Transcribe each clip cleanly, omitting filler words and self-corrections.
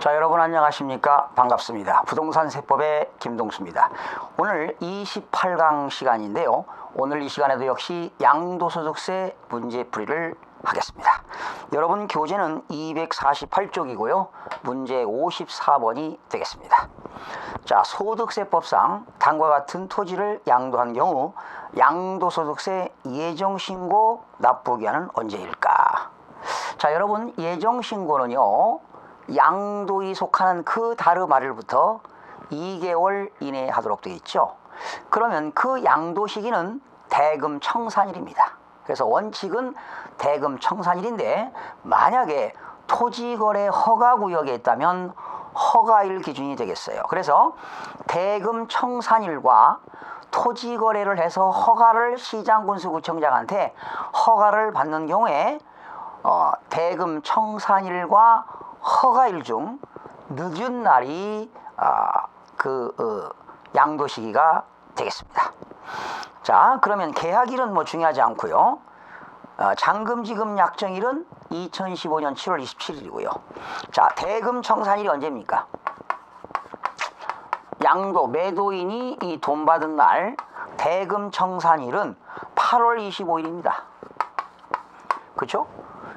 자, 여러분 안녕하십니까? 반갑습니다. 부동산 세법의 김동수입니다. 오늘 28강 시간인데요. 오늘 이 시간에도 역시 양도소득세 문제풀이를 하겠습니다. 여러분 교재는 248쪽이고요. 문제 54번이 되겠습니다. 자, 소득세법상 다음과 같은 토지를 양도한 경우 양도소득세 예정신고 납부기한은 언제일까? 자, 여러분 예정신고는요, 양도에 속하는 그 달의 말일부터 2개월 이내에 하도록 되어 있죠. 그러면 그 양도 시기는 대금 청산일입니다. 그래서 원칙은 대금 청산일인데, 만약에 토지거래 허가구역에 있다면 허가일 기준이 되겠어요. 그래서 대금 청산일과 토지거래를 해서 허가를 시장군수구청장한테 허가를 받는 경우에 대금 청산일과 허가일 중 늦은 날이 양도 시기가 되겠습니다. 자, 그러면 계약일은 뭐 중요하지 않고요. 잔금지급 약정일은 2015년 7월 27일이고요. 자, 대금 청산일이 언제입니까? 양도 매도인이 이 돈 받은 날 대금 청산일은 8월 25일입니다. 그렇죠?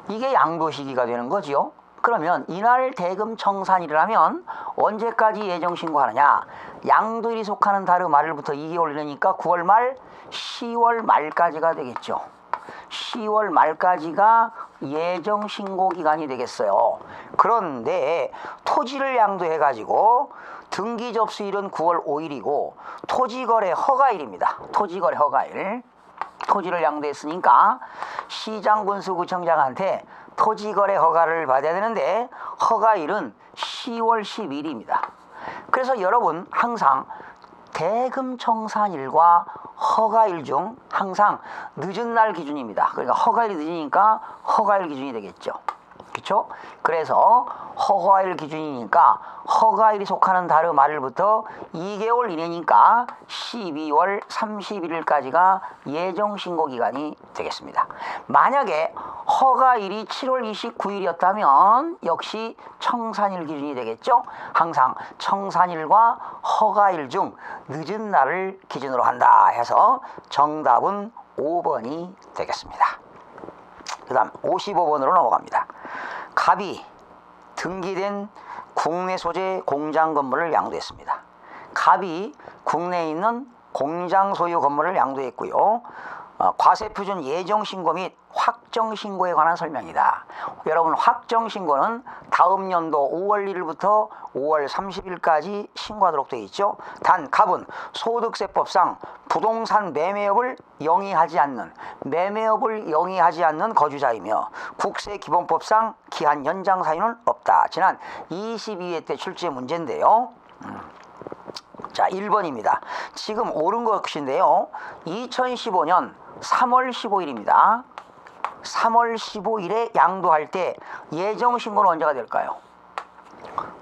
이게 양도 시기가 되는 거지요. 그러면 이날 대금 청산일이라면 언제까지 예정신고하느냐? 양도일이 속하는 달의 말일부터 2개월 이내니까 9월 말 10월 말까지가 되겠죠. 10월 말까지가 예정신고 기간이 되겠어요. 그런데 토지를 양도해가지고 등기 접수일은 9월 5일이고 토지거래 허가일입니다. 토지거래 허가일. 토지를 양도했으니까 시장군수구청장한테 토지거래 허가를 받아야 되는데 허가일은 10월 10일입니다. 그래서 여러분 항상 대금 청산일과 허가일 중 항상 늦은 날 기준입니다. 그러니까 허가일이 늦으니까 허가일 기준이 되겠죠. 그렇죠? 그래서 허가일 기준이니까 허가일이 속하는 달의 말일부터 2개월 이내니까 12월 31일까지가 예정신고 기간이 되겠습니다. 만약에 허가일이 7월 29일이었다면 역시 청산일 기준이 되겠죠. 항상 청산일과 허가일 중 늦은 날을 기준으로 한다 해서 정답은 5번이 되겠습니다. 그 다음 55번으로 넘어갑니다. 갑이 등기된 국내 소재 공장 건물을 양도했습니다. 갑이 국내에 있는 공장 소유 건물을 양도했고요. 과세표준 예정신고 및 확정신고에 관한 설명이다. 여러분 확정신고는 다음 연도 5월 1일부터 5월 30일까지 신고하도록 되어 있죠. 단 갑은 소득세법상 부동산 매매업을 영위하지 않는 거주자이며 국세기본법상 기한 연장 사유는 없다. 지난 22회 때 출제 문제인데요. 자, 1번입니다. 지금 옳은 것인데요. 2015년 3월 15일입니다. 3월 15일에 양도할 때 예정신고는 언제가 될까요?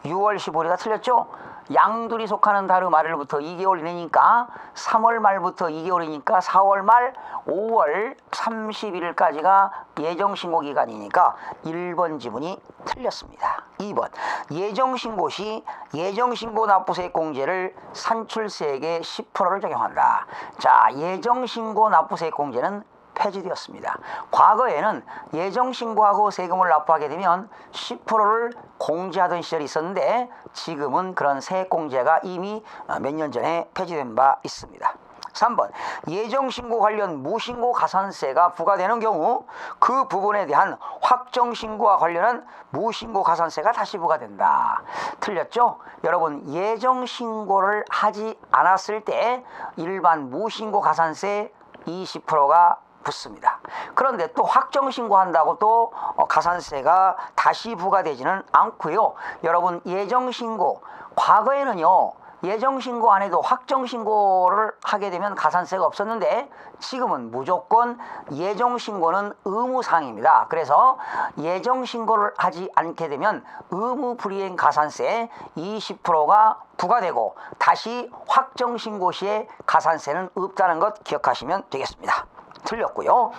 6월 15일이다. 틀렸죠? 양도일이 속하는 달의 말일부터 2개월 이내니까 3월 말부터 2개월이니까 4월 말 5월 31일까지가 예정신고 기간이니까 1번 지문이 틀렸습니다. 2번 예정신고 시 예정신고 납부세액공제를 산출세액의 10%를 적용한다. 자, 예정신고 납부세액공제는 폐지되었습니다. 과거에는 예정신고하고 세금을 납부하게 되면 10%를 공제하던 시절이 있었는데 지금은 그런 세액공제가 이미 몇 년 전에 폐지된 바 있습니다. 3번 예정신고 관련 무신고 가산세가 부과되는 경우 그 부분에 대한 확정신고와 관련한 무신고 가산세가 다시 부과된다. 틀렸죠? 여러분 예정신고를 하지 않았을 때 일반 무신고 가산세 20%가 붙습니다. 그런데 또 확정신고한다고 또 가산세가 다시 부과되지는 않고요. 여러분 예정신고 과거에는요, 예정신고 안 해도 확정신고를 하게 되면 가산세가 없었는데 지금은 무조건 예정신고는 의무사항입니다. 그래서 예정신고를 하지 않게 되면 의무불이행 가산세 20%가 부과되고 다시 확정신고 시에 가산세는 없다는 것 기억하시면 되겠습니다. 틀렸고요.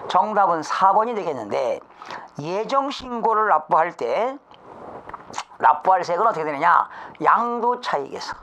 정답은 4번이 되겠는데 예정신고를 납부할 때 납부할 세액은 어떻게 되느냐? 양도차익에서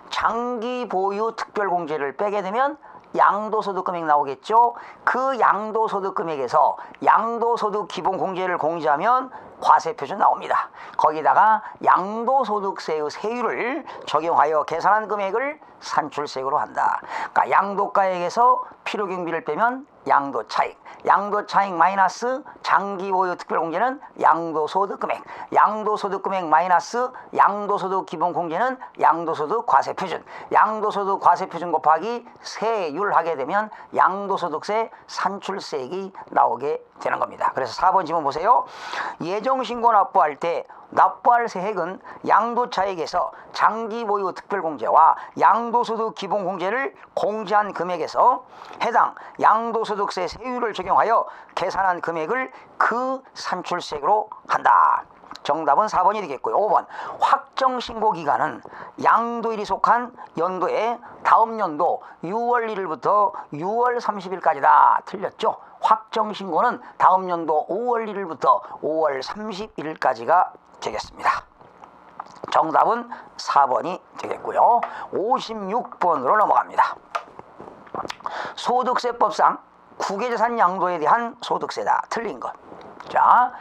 장기 보유 특별공제를 빼게 되면 양도소득 금액 나오겠죠. 그 양도소득 금액에서 양도소득 기본공제를 공제하면 과세표준 나옵니다. 거기다가 양도소득세의 세율을 적용하여 계산한 금액을 산출세액으로 한다. 그러니까 양도가액에서 필요경비를 빼면 양도차익, 양도차익 마이너스 장기보유 특별공제는 양도소득 금액, 양도소득 금액 마이너스 양도소득 기본공제는 양도소득 과세표준, 양도소득 과세표준 곱하기 세율 하게 되면 양도소득세 산출세액이 나오게 되는 겁니다. 그래서 4번 지문 보세요. 예정신고 납부할 때 납부할 세액은 양도차익에서 장기보유 특별공제와 양도소득 기본공제를 공제한 금액에서 해당 양도소득세 세율을 적용하여 계산한 금액을 그 산출세액으로 한다. 정답은 4번이 되겠고요. 5번 확정신고기간은 양도일이 속한 연도의 다음 연도 6월 1일부터 6월 30일까지다. 틀렸죠? 확정신고는 다음 연도 5월 1일부터 5월 31일까지가 되겠습니다. 정답은 4번이 되겠고요. 56번으로 넘어갑니다. 소득세법상 국외재산 양도에 대한 소득세다. 틀린 것. 자,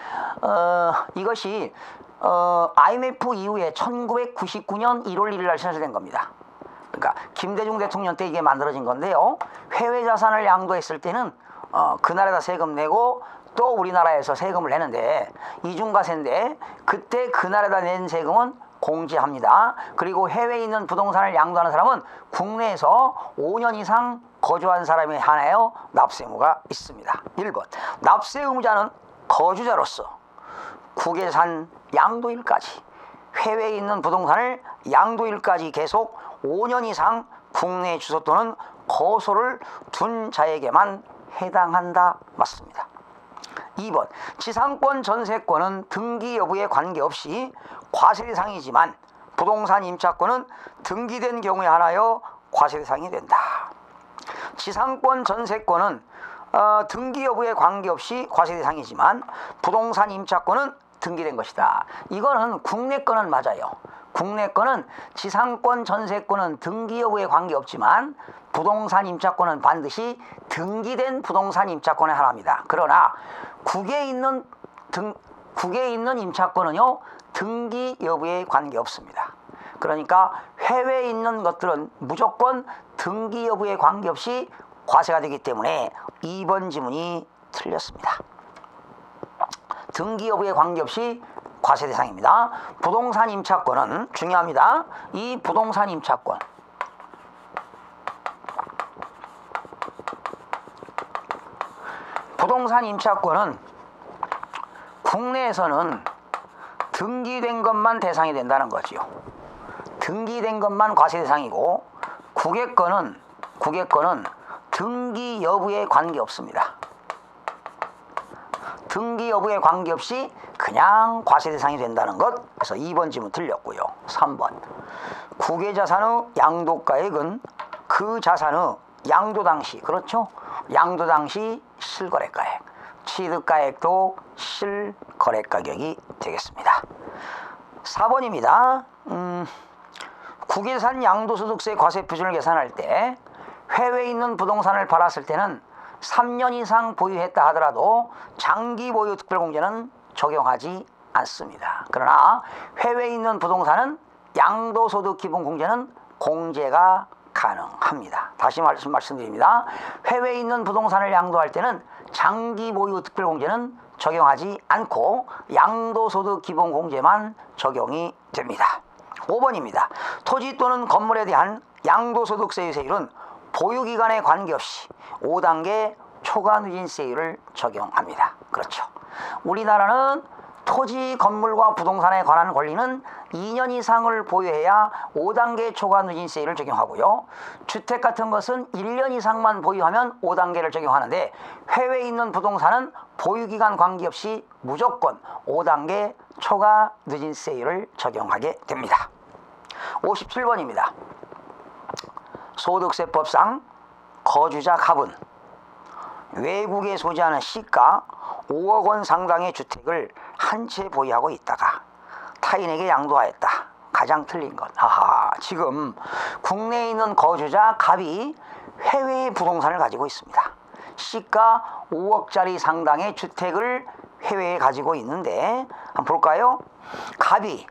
이것이 IMF 이후에 1999년 1월 1일 날 신설된 겁니다. 그러니까 김대중 대통령 때 이게 만들어진 건데요. 해외 자산을 양도했을 때는 그 나라에다 세금 내고 또 우리나라에서 세금을 내는데 이중과세인데 그때 그 나라에다 낸 세금은 공제합니다. 그리고 해외에 있는 부동산을 양도하는 사람은 국내에서 5년 이상 거주한 사람에 한하여 납세 의무가 있습니다. 1번 납세 의무자는 거주자로서 국외산 양도일까지 해외에 있는 부동산을 양도일까지 계속 5년 이상 국내 주소 또는 거소를 둔 자에게만 해당한다. 맞습니다. 2번 지상권 전세권은 등기 여부에 관계없이 과세 대상이지만 부동산 임차권은 등기된 경우에 한하여 과세 대상이 된다. 지상권 전세권은 등기 여부에 관계없이 과세 대상이지만 부동산 임차권은 등기된 것이다. 이거는 국내 거는 맞아요. 국내 거는 지상권 전세권은 등기 여부에 관계없지만 부동산 임차권은 반드시 등기된 부동산 임차권에 한합니다. 그러나 국외에 있는 임차권은요 등기 여부에 관계없습니다. 그러니까 해외에 있는 것들은 무조건 등기 여부에 관계없이 과세가 되기 때문에 2번 지문이 틀렸습니다. 등기 여부에 관계없이 과세 대상입니다. 부동산 임차권은 중요합니다. 이 부동산 임차권은 국내에서는 등기된 것만 대상이 된다는 거지요. 등기된 것만 과세 대상이고 국외 거는 등기 여부에 관계없습니다. 등기 여부에 관계없이 그냥 과세 대상이 된다는 것. 그래서 2번 지문 틀렸고요. 3번 국외자산의 양도가액은 그 자산의 양도 당시, 그렇죠? 양도 당시 실거래가액, 취득가액도 실거래가격이 되겠습니다. 4번입니다. 국외산 양도소득세 과세표준을 계산할 때 해외에 있는 부동산을 팔았을 때는 3년 이상 보유했다 하더라도 장기 보유 특별공제는 적용하지 않습니다. 그러나 해외에 있는 부동산은 양도소득 기본공제는 공제가 가능합니다. 다시 말씀드립니다. 해외에 있는 부동산을 양도할 때는 장기 보유 특별공제는 적용하지 않고 양도소득 기본공제만 적용이 됩니다. 5번입니다. 토지 또는 건물에 대한 양도소득세의 세율은 보유기간에 관계없이 5단계 초과 누진세율을 적용합니다. 그렇죠. 우리나라는 토지, 건물과 부동산에 관한 권리는 2년 이상을 보유해야 5단계 초과 누진세율을 적용하고요. 주택 같은 것은 1년 이상만 보유하면 5단계를 적용하는데 해외에 있는 부동산은 보유기간 관계없이 무조건 5단계 초과 누진세율을 적용하게 됩니다. 57번입니다. 소득세법상 거주자 갑은 외국에 소지하는 시가 5억 원 상당의 주택을 한 채 보유하고 있다가 타인에게 양도하였다. 가장 틀린 것. 하하, 지금 국내에 있는 거주자 갑이 해외의 부동산을 가지고 있습니다. 시가 5억짜리 상당의 주택을 해외에 가지고 있는데 한번 볼까요? 갑이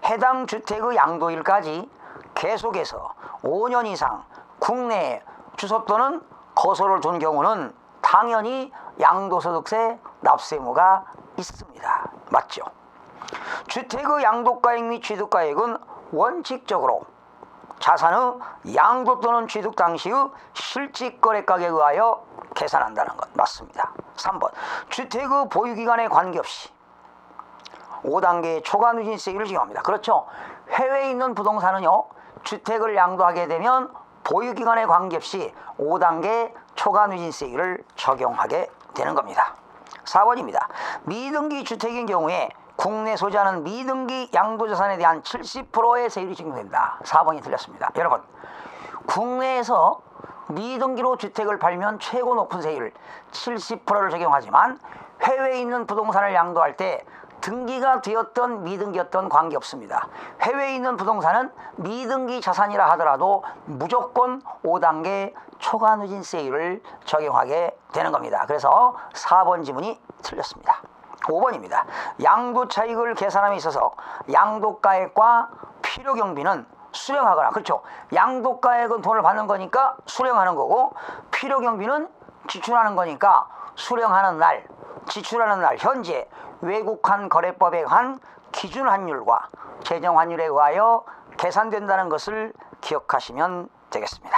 해당 주택의 양도일까지 계속해서 5년 이상 국내에 주소 또는 거소를 둔 경우는 당연히 양도소득세 납세의무가 있습니다. 맞죠? 주택의 양도가액 및 취득가액은 원칙적으로 자산의 양도 또는 취득 당시의 실질거래가격에 의하여 계산한다는 것 맞습니다. 3번 주택의 보유기간에 관계없이 5단계의 초과 누진세율을 적용합니다. 그렇죠. 해외에 있는 부동산은요, 주택을 양도하게 되면 보유기간에 관계없이 5단계 초과 누진세율을 적용하게 되는 겁니다. 4번입니다. 미등기 주택인 경우에 국내 소지하는 미등기 양도자산에 대한 70%의 세율이 적용된다. 4번이 틀렸습니다. 여러분, 국내에서 미등기로 주택을 팔면 최고 높은 세율 70%를 적용하지만 해외에 있는 부동산을 양도할 때 등기가 되었던 미등기였던 관계없습니다. 해외에 있는 부동산은 미등기 자산이라 하더라도 무조건 5단계 초과 누진세율을 적용하게 되는 겁니다. 그래서 4번 지문이 틀렸습니다. 5번입니다. 양도차익을 계산함에 있어서 양도가액과 필요경비는 수령하거나, 그렇죠, 양도가액은 돈을 받는 거니까 수령하는 거고 필요경비는 지출하는 거니까 수령하는 날, 지출하는 날 현재 외국환 거래법에 한 기준 환율과 제정 환율에 의하여 계산된다는 것을 기억하시면 되겠습니다.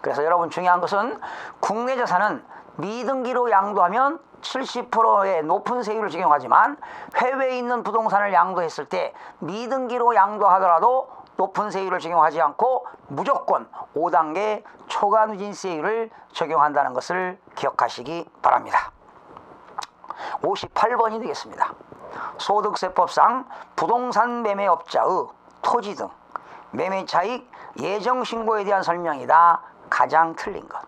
그래서 여러분, 중요한 것은 국내 자산은 미등기로 양도하면 70%의 높은 세율을 적용하지만 해외에 있는 부동산을 양도했을 때 미등기로 양도하더라도 높은 세율을 적용하지 않고 무조건 5단계 초과 누진세율을 적용한다는 것을 기억하시기 바랍니다. 58번이 되겠습니다. 소득세법상 부동산 매매업자의 토지 등 매매차익 예정신고에 대한 설명이다. 가장 틀린 것.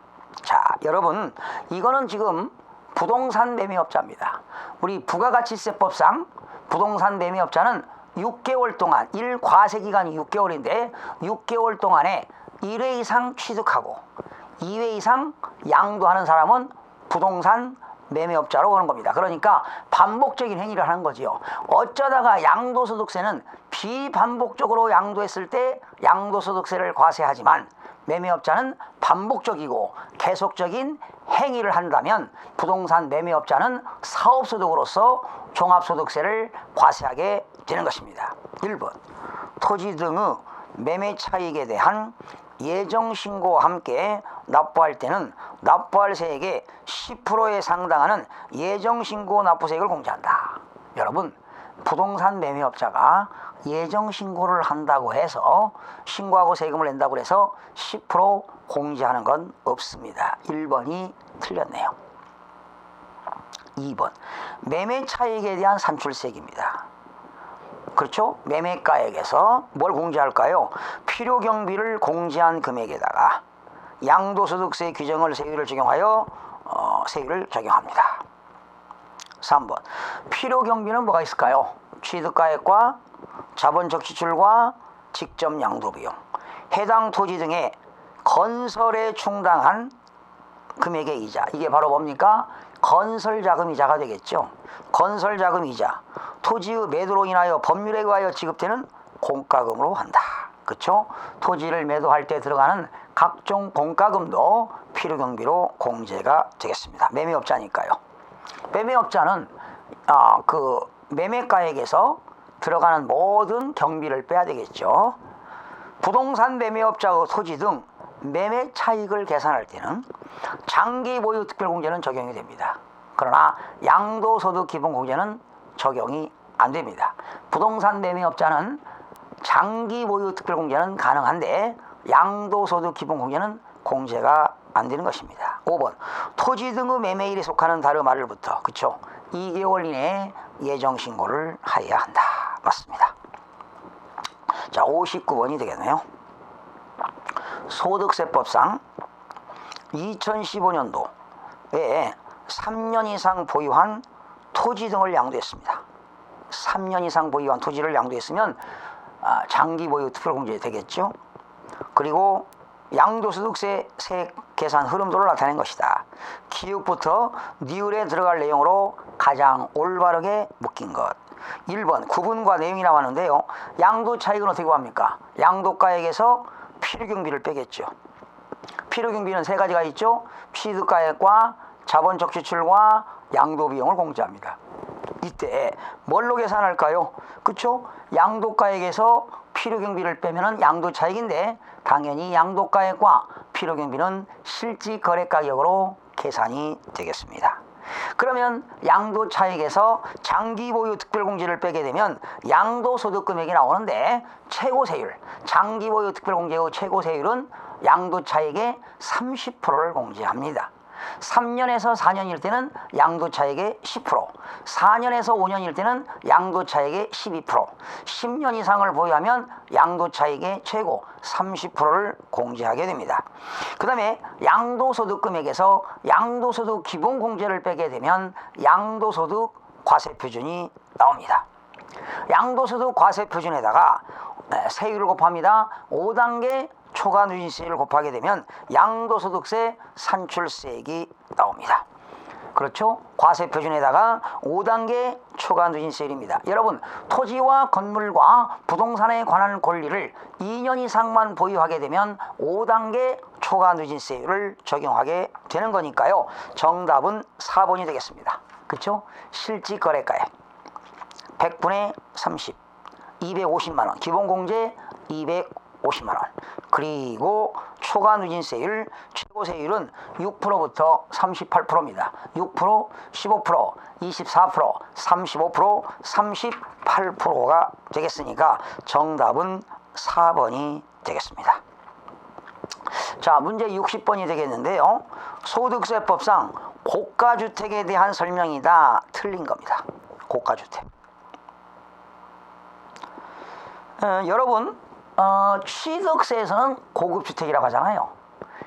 자, 여러분, 이거는 지금 부동산 매매업자입니다. 우리 부가가치세법상 부동산 매매업자는 6개월 동안, 1과세기간이 6개월인데 6개월 동안에 1회 이상 취득하고 2회 이상 양도하는 사람은 부동산 매매업자로 오는 겁니다. 그러니까 반복적인 행위를 하는 거지요. 어쩌다가 양도소득세는 비반복적으로 양도했을 때 양도소득세를 과세하지만 매매업자는 반복적이고 계속적인 행위를 한다면 부동산 매매업자는 사업소득으로서 종합소득세를 과세하게 되는 것입니다. 1번 토지 등의 매매차익에 대한 예정신고와 함께 납부할 때는 납부할 세액의 10%에 상당하는 예정신고 납부세액을 공제한다. 여러분, 부동산 매매업자가 예정신고를 한다고 해서 신고하고 세금을 낸다고 해서 10% 공제하는 건 없습니다. 1번이 틀렸네요. 2번 매매차익에 대한 산출세액입니다. 그렇죠? 매매가액에서 뭘 공제할까요? 필요경비를 공제한 금액에다가 양도소득세 규정을 세율을 적용하여 세율을 적용합니다. 3번 필요경비는 뭐가 있을까요? 취득가액과 자본적 지출과 직접 양도비용, 해당 토지 등의 건설에 충당한 금액의 이자, 이게 바로 뭡니까? 건설자금이자가 되겠죠. 건설자금이자 토지의 매도로 인하여 법률에 의하여 지급되는 공과금으로 한다. 그렇죠? 토지를 매도할 때 들어가는 각종 공과금도 필요경비로 공제가 되겠습니다. 매매업자니까요. 매매업자는 그 매매가액에서 들어가는 모든 경비를 빼야 되겠죠. 부동산 매매업자의 토지 등 매매 차익을 계산할 때는 장기 보유 특별공제는 적용이 됩니다. 그러나 양도소득 기본공제는 적용이 안 됩니다. 부동산 매매업자는 장기 보유 특별공제는 가능한데 양도소득 기본공제는 공제가 안 되는 것입니다. 5번 토지 등의 매매일에 속하는 다름아를부터, 그쵸, 2개월 이내에 예정신고를 하여야 한다. 맞습니다. 자, 59번이 되겠네요. 소득세법상 2015년도에 3년 이상 보유한 토지 등을 양도했습니다. 3년 이상 보유한 토지를 양도했으면 장기 보유 특별공제 되겠죠. 그리고 양도소득세 세액 계산 흐름도를 나타낸 것이다. 기억부터 니을에 들어갈 내용으로 가장 올바르게 묶인 것. 1번 구분과 내용이 나왔는데요. 양도 차익은 어떻게 구합니까? 양도가액에서 필요경비를 빼겠죠. 필요경비는 세 가지가 있죠. 취득가액과 자본적 지출과 양도비용을 공제합니다. 이때 뭘로 계산할까요? 그쵸? 양도가액에서 필요경비를 빼면은 양도차익인데 당연히 양도가액과 필요경비는 실질거래가격으로 계산이 되겠습니다. 그러면 양도차익에서 장기보유 특별공제를 빼게 되면 양도소득금액이 나오는데 최고세율, 장기보유 특별공제의 최고세율은 양도차익의 30%를 공제합니다. 3년에서 4년일 때는 양도차익의 10%, 4년에서 5년일 때는 양도차익의 12%, 10년 이상을 보유하면 양도차익의 최고 30%를 공제하게 됩니다. 그 다음에 양도소득금액에서 양도소득 기본공제를 빼게 되면 양도소득 과세표준이 나옵니다. 양도소득 과세표준에다가 세율을 곱합니다. 5단계 초과누진세율을 곱하게 되면 양도소득세 산출세액이 나옵니다. 그렇죠? 과세표준에다가 5단계 초과누진세율입니다. 여러분, 토지와 건물과 부동산에 관한 권리를 2년 이상만 보유하게 되면 5단계 초과누진세율을 적용하게 되는 거니까요. 정답은 4번이 되겠습니다. 그렇죠? 실질거래가액 100분의 30, 250만 원, 기본공제 250만 원. 그리고 초과누진세율, 최고세율은 6%부터 38%입니다. 6%, 15%, 24%, 35%, 38%가 되겠으니까 정답은 4번이 되겠습니다. 자, 문제 60번이 되겠는데요. 소득세법상 고가주택에 대한 설명이다. 틀린 겁니다. 고가주택. 여러분, 취득세에서는 고급주택이라고 하잖아요.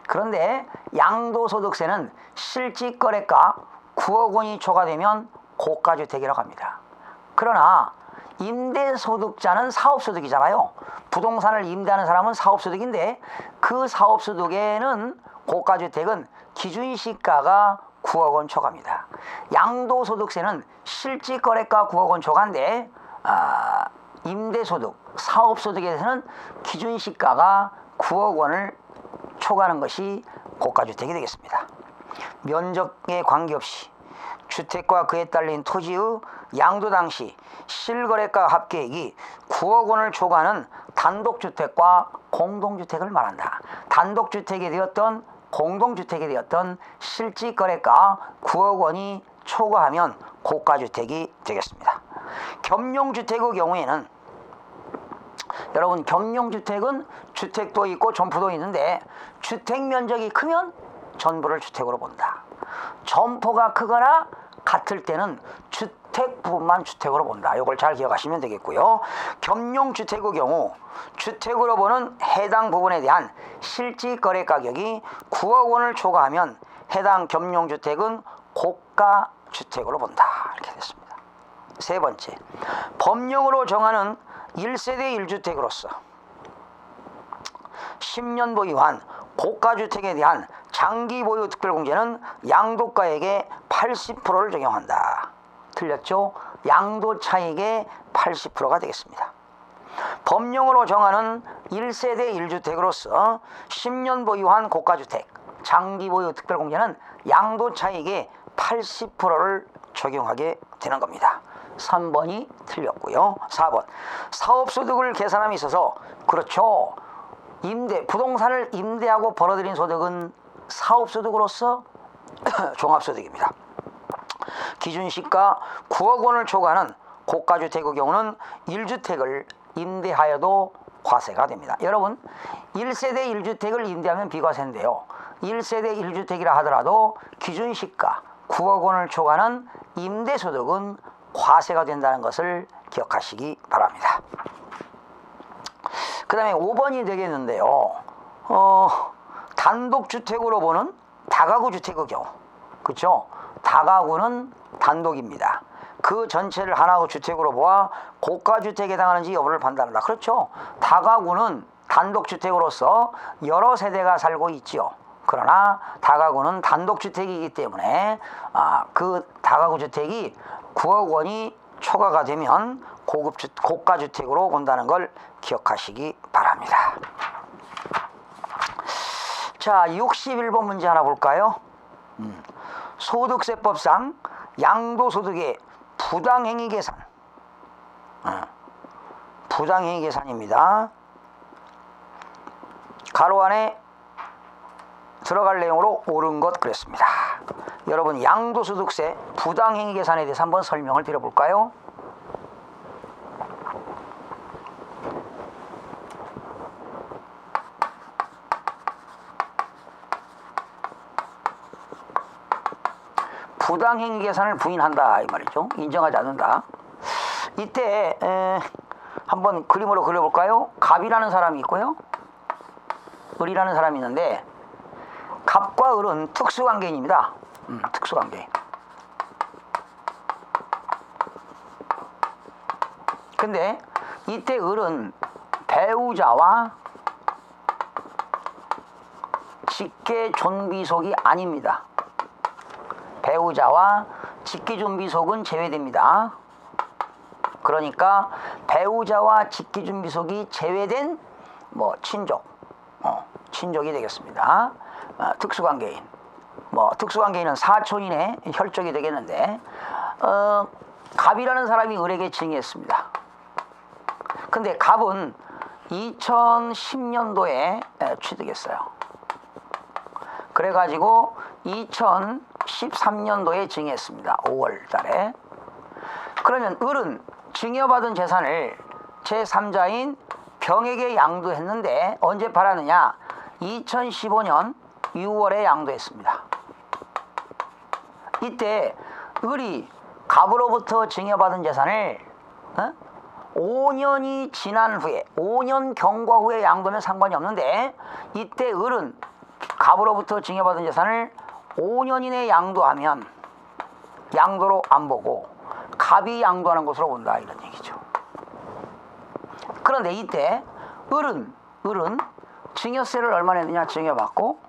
그런데 양도소득세는 실질거래가 9억 원이 초과되면 고가주택이라고 합니다. 그러나 임대소득자는 사업소득이잖아요. 부동산을 임대하는 사람은 사업소득인데 그 사업소득에는 고가주택은 기준시가가 9억 원 초과입니다. 양도소득세는 실질거래가 9억 원 초과인데 임대소득, 사업소득에 대해서는 기준시가가 9억 원을 초과하는 것이 고가주택이 되겠습니다. 면적에 관계없이 주택과 그에 딸린 토지의 양도 당시 실거래가 합계액이 9억 원을 초과하는 단독주택과 공동주택을 말한다. 단독주택이 되었던 공동주택이 되었던 실질거래가 9억 원이 초과하면 고가주택이 되겠습니다. 겸용주택의 경우에는 여러분, 겸용주택은 주택도 있고 점포도 있는데 주택 면적이 크면 전부를 주택으로 본다. 점포가 크거나 같을 때는 주택 부분만 주택으로 본다. 이걸 잘 기억하시면 되겠고요. 겸용주택의 경우 주택으로 보는 해당 부분에 대한 실질거래 가격이 9억 원을 초과하면 해당 겸용주택은 고가주택으로 본다. 이렇게 됐습니다. 세 번째, 법령으로 정하는 1세대 1주택으로서 10년 보유한 고가주택에 대한 장기 보유 특별공제는 양도가액의 80%를 적용한다. 틀렸죠? 양도차익의 80%가 되겠습니다. 법령으로 정하는 1세대 1주택으로서 10년 보유한 고가주택 장기 보유 특별공제는 양도차익의 80%를 적용하게 되는 겁니다. 3번이 틀렸고요. 4번, 사업소득을 계산함에 있어서 그렇죠. 부동산을 임대하고 벌어들인 소득은 사업소득으로서 종합소득입니다. 기준시가 9억 원을 초과하는 고가주택의 경우는 1주택을 임대하여도 과세가 됩니다. 여러분, 1세대 1주택을 임대하면 비과세인데요. 1세대 1주택이라 하더라도 기준시가 9억 원을 초과하는 임대소득은 과세가 된다는 것을 기억하시기 바랍니다. 그 다음에 5번이 되겠는데요. 단독주택으로 보는 다가구 주택의 경우, 그렇죠? 다가구는 단독입니다. 그 전체를 하나의 주택으로 보아 고가주택에 해당하는지 여부를 판단한다. 그렇죠. 다가구는 단독주택으로서 여러 세대가 살고 있지요. 그러나 다가구는 단독주택이기 때문에 그 다가구 주택이 9억 원이 초과가 되면 고가주택으로 본다는 걸 기억하시기 바랍니다. 자, 61번 문제 하나 볼까요? 소득세법상 양도소득의 부당행위 계산. 부당행위 계산입니다. 가로 안에 들어갈 내용으로 옳은 것 그랬습니다. 여러분, 양도소득세 부당행위 계산에 대해서 한번 설명을 드려볼까요? 부당행위 계산을 부인한다 이 말이죠. 인정하지 않는다. 이때 한번 그림으로 그려볼까요? 갑이라는 사람이 있고요, 을이라는 사람이 있는데, 갑과 을은 특수관계인입니다. 특수관계인. 근데 이때 을은 배우자와 직계존비속이 아닙니다. 배우자와 직계존비속은 제외됩니다. 그러니까 배우자와 직계존비속이 제외된 친족, 친족이 되겠습니다. 특수관계인. 특수관계인은 사촌인의 혈족이 되겠는데, 갑이라는 사람이 을에게 증여했습니다. 근데 갑은 2010년도에 취득했어요. 그래가지고 2013년도에 증여했습니다. 5월 달에. 그러면 을은 증여받은 재산을 제3자인 병에게 양도했는데 언제 팔았느냐? 2015년 6월에 양도했습니다. 이때 을이 갑으로부터 증여받은 재산을 5년이 지난 후에, 5년 경과 후에 양도면 상관이 없는데, 이때 을은 갑으로부터 증여받은 재산을 5년 이내에 양도하면 양도로 안 보고 갑이 양도하는 것으로 본다 이런 얘기죠. 그런데 이때 을은 증여세를 얼마 냈느냐? 증여받고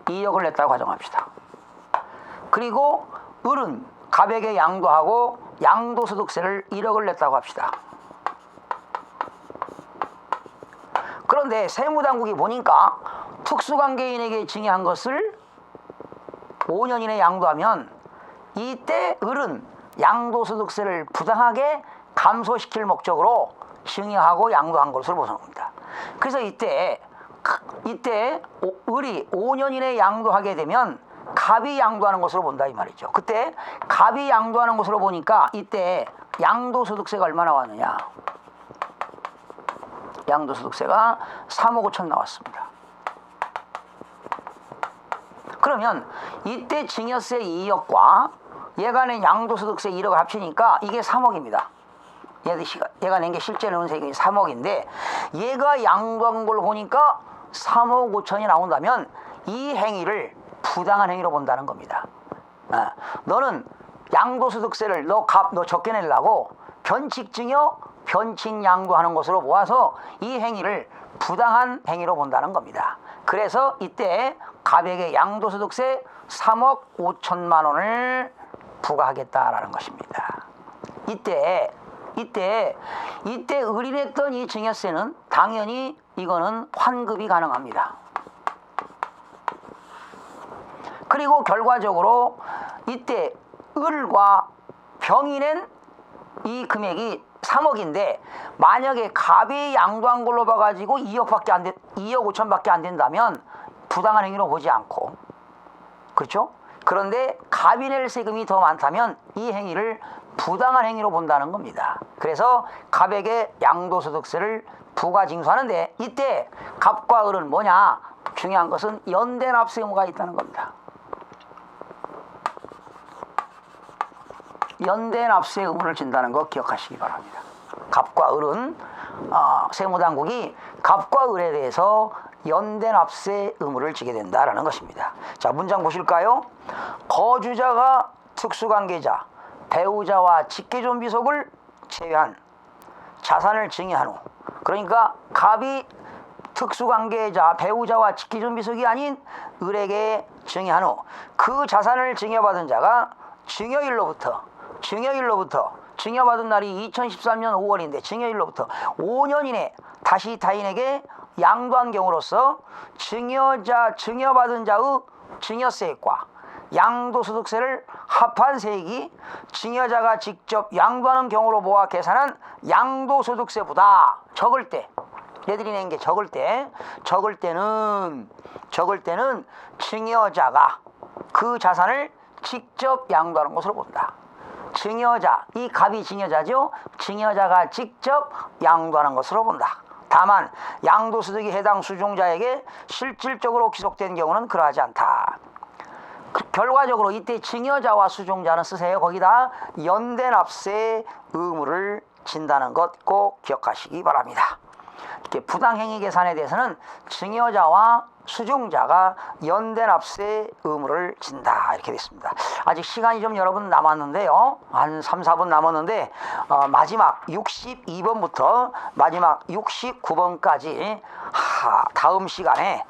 2억을 냈다고 가정합시다. 그리고 을은 갑에게 양도하고 양도소득세를 1억을 냈다고 합시다. 그런데 세무당국이 보니까 특수관계인에게 증여한 것을 5년 이내에 양도하면 이때 을은 양도소득세를 부당하게 감소시킬 목적으로 증여하고 양도한 것으로 보는 겁니다. 그래서 이때 을이 5년 이내에 양도하게 되면 갑이 양도하는 것으로 본다 이 말이죠. 그때 갑이 양도하는 것으로 보니까 이때 양도소득세가 얼마 나왔느냐? 양도소득세가 3억 5천 나왔습니다. 그러면 이때 증여세 2억과 얘가 낸 양도소득세 1억을 합치니까 이게 3억입니다. 얘가 낸 게 실제 은세금이 3억인데 얘가 양도한 걸 보니까 3억 5천이 나온다면 이 행위를 부당한 행위로 본다는 겁니다. 너는 양도소득세를 너 적게 내려고 변칙증여, 변칙양도하는 것으로 보아서 이 행위를 부당한 행위로 본다는 겁니다. 그래서 이때 갑에게 양도소득세 3억 5천만 원을 부과하겠다라는 것입니다. 이때 을이 냈던 이 증여세는 당연히 이거는 환급이 가능합니다. 그리고 결과적으로 이때 을과 병이 낸 이 금액이 3억인데 만약에 갑이 양도한 걸로 봐가지고 2억 5천밖에 안 된다면 부당한 행위로 보지 않고, 그렇죠? 그런데 갑이 낼 세금이 더 많다면 이 행위를 부당한 행위로 본다는 겁니다. 그래서 갑에게 양도소득세를 부과징수하는데 이때 갑과 을은 뭐냐? 중요한 것은 연대납세 의무가 있다는 겁니다. 연대납세 의무를 진다는 거 기억하시기 바랍니다. 갑과 을은 세무당국이 갑과 을에 대해서 연대납세 의무를 지게 된다라는 것입니다. 자, 문장 보실까요? 거주자가 특수관계자, 배우자와 직계존비속을 제외한 자산을 증여한 후, 그러니까 갑이 특수관계자 배우자와 직계존비속이 아닌 을에게 증여한 후 그 자산을 증여받은 자가 증여일로부터 증여받은 날이 2013년 5월인데 증여일로부터 5년 이내 다시 타인에게 양도한 경우로서 증여받은 자의 증여세액과 양도소득세를 합한 세액이 증여자가 직접 양도하는 경우로 모아 계산한 양도소득세보다 적을 때, 얘들이 낸 게 적을 때는 증여자가 그 자산을 직접 양도하는 것으로 본다. 증여자, 이 갑이 증여자죠. 증여자가 직접 양도하는 것으로 본다. 다만 양도소득이 해당 수종자에게 실질적으로 귀속된 경우는 그러하지 않다. 결과적으로 이때 증여자와 수종자는 쓰세요. 거기다 연대납세 의무를 진다는 것 꼭 기억하시기 바랍니다. 이렇게 부당행위 계산에 대해서는 증여자와 수종자가 연대납세 의무를 진다 이렇게 됐습니다. 아직 시간이 좀 여러분 남았는데요. 한 3, 4분 남았는데 마지막 62번부터 마지막 69번까지 다음 시간에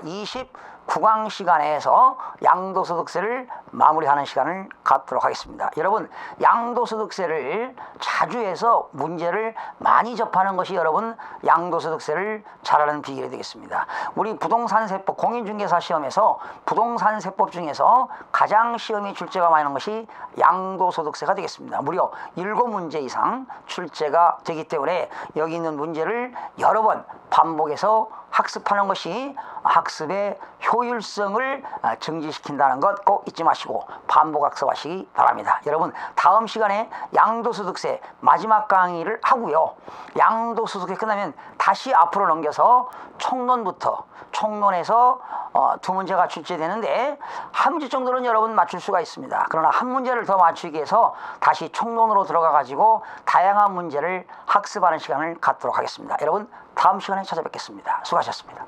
29강 시간에서 양도소득세를 마무리하는 시간을 갖도록 하겠습니다. 여러분, 양도소득세를 자주 해서 문제를 많이 접하는 것이 여러분 양도소득세를 잘하는 비결이 되겠습니다. 우리 부동산세법 공인중개사 시험에서 부동산세법 중에서 가장 시험에 출제가 많이 하는 것이 양도소득세가 되겠습니다. 무려 7문제 이상 출제가 되기 때문에 여기 있는 문제를 여러 번 반복해서 학습하는 것이 학습의 효율성을 증진시킨다는 것 꼭 잊지 마시고 반복 학습하시기 바랍니다. 여러분, 다음 시간에 양도소득세 마지막 강의를 하고요. 양도소득세 끝나면 다시 앞으로 넘겨서 총론에서 두 문제가 출제되는데 한 문제 정도는 여러분 맞출 수가 있습니다. 그러나 한 문제를 더 맞추기 위해서 다시 총론으로 들어가 가지고 다양한 문제를 학습하는 시간을 갖도록 하겠습니다. 여러분, 다음 시간에 찾아뵙겠습니다. 수고하셨습니다.